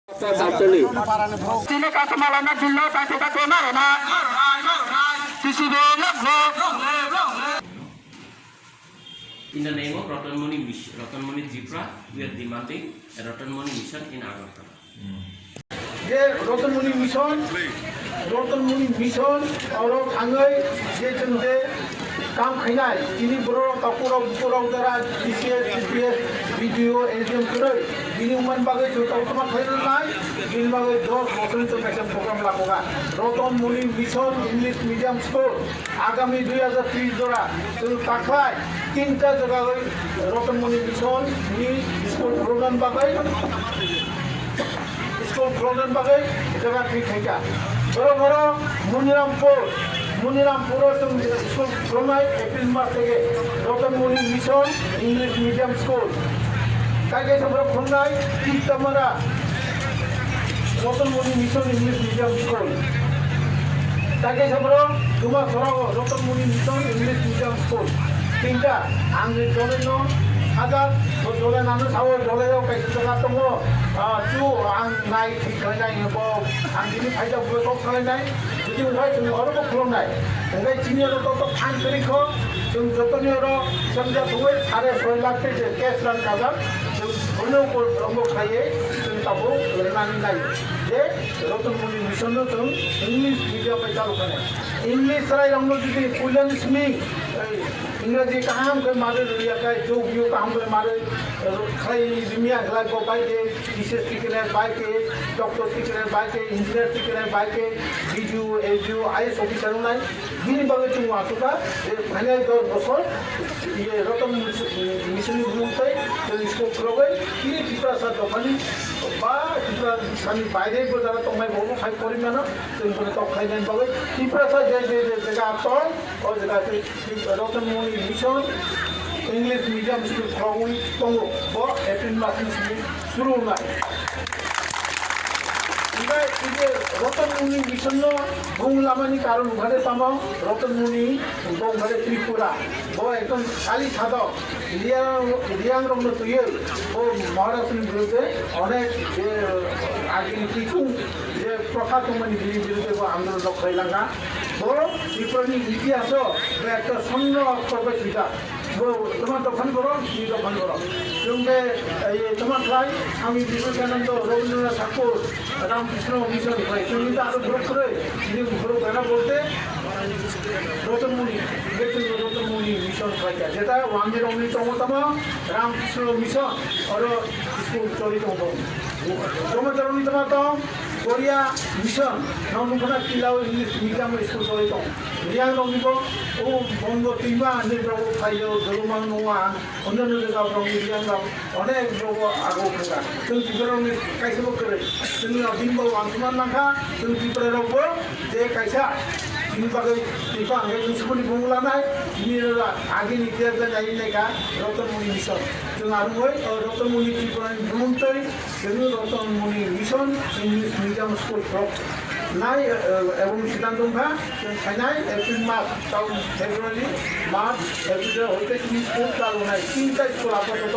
Sini kasih malana dulu, kasih kasih malana. Sisi dulu. In the name of Ratanmani Jipra, we are demanding a Ratanmani mission in Agartala. যে Ratanmani mission और थांगै जे जोंदे काम खायनाय दिनै बर' कापुराव Dara DCS video एजेम करे बिनि उमान बागै जौथावथामा खालामनाय बिनि बागै 10 বছরের জন্য একটা প্রোগ্রাম লাগোগা Ratanmani mission English medium school আগামী 2030 ধরা जों তাখাय 3টা জায়গায় রতনমণি মিশন नि স্কুল প্রোগ্রাম বাগै स्कूल प्रॉब्लम बागै जगह ठीक है क्या बरो मुनिरामपुर स्कूल प्रॉब्लम एप्रिल मास থেকে Ratanmani mission English medium school কাকে সবর প্রণাই তিনটামারা Ratanmani mission English medium school কাকে সবর দুমা সরাও Ratanmani mission English medium school তিনটা আংরে জলেন हाजार जले नानो सावो जलेयाव कायसे जागा दङ जु आं नाय ठीक खालायनाय बो आं दिनै फायदा बुखौ खालायनाय जुदि उहाय जों अरबो खुलुमनाय ओंखाय दिनै तो फान करिखौ जों जतनि अर समजा दुबै 6.5 लाख के केस रां काजा जों बनो रंगो खायै जों ताबो लेनानै नाय जे रतनमणि मिशन जों इंग्लिश मीडियम पे चालू खाने इंग्लिश राय रंगो जुदि पुलन स्मी इंग्रजी काम के मारे रिया का जो बियो काम के मारे खाई दुनिया गला को बाय के विशेष टिकने बाय के डॉक्टर टिकने बाय के इंजीनियर टिकने बाय के बीजू एजू आईएएस ऑफिसर नाय बिनि बागै जों आसुका फाइनल 10 বছর ये रतन मिशन मुंतै जों स्कुल फ्रबै कि टिप्रासा दखानि बा टिप्रा सानि बायरे बजार तंगाय बनो खाय परिमाण जों बनो तक खायनाय बागै टिप्रासा जे जायगा दं ओ जायगा Ratanmani mission English medium school फ्रबै दङ बो एप्रिल मासनि सुरु नाय ओमफ्राय इजे रतनमणि मिशननो बुंलामानि कारण उघारे पामाव रतनमणि गंगारे त्रिपुरा बो एकदम खाली सादक रियां रंनो तुयो बो महाराष्ट्रनि बिरुद्धे अनेक जे आगेनि टिकुं जे प्रथा दंमोन बिनि बिरुद्धे बो आन्दोलन खालायलाङा बो त्रिपुरानि इतिहास बे একটা স্বর্ণ অক্ষর সুবিধা बो তোমার দোকান করো নি দোকান করো जों बे তোমার ভাই স্বামী বিবেকানন্দ রবীন্দ্রনাথ ঠাকুর রামকৃষ্ণ মিশন ভাই তুমি তো আরো গ্রুপ করে যিনি গ্রুপ এরা বলতে রতনমণি মিশন ভাইটা যেটা ওয়ানদের অন্যতম রামকৃষ্ণ মিশন আর স্কুল চলিত হতো তোমাদের অন্যতম কোরিয়া মিশন নমুনা কিলাও ইংলিশ মিডিয়াম স্কুল চলিত রিয়াং রঙিব ও বঙ্গ তিমা নির্বাহ ফাইল ধর্মাং নয়া অন্যান্য জায়গা রিয়াং অনেক দ্রব আগো থাকা जों बिफोरावनो कायसेबो करे जोंनि बिनबो आंसुमान लांखा जों बिफोरावबो जे कायसा बिनि बागै बिफा आंगे जों सुबुंनि बुंलानाय बिनि आगे नितिया जायनायगा रतनमणि मिशन जों आरुङै रतनमणि त्रिपुरानि बुंथै जों Ratanmani mission English medium school फ्रक नाय এবং সিদ্ধান্ত जों फायनाय एप्रिल मास फेब्रुवारि मार्च एप्रिल हইতে 3 स्कुल चालू नाय 3টা स्कुल आपातत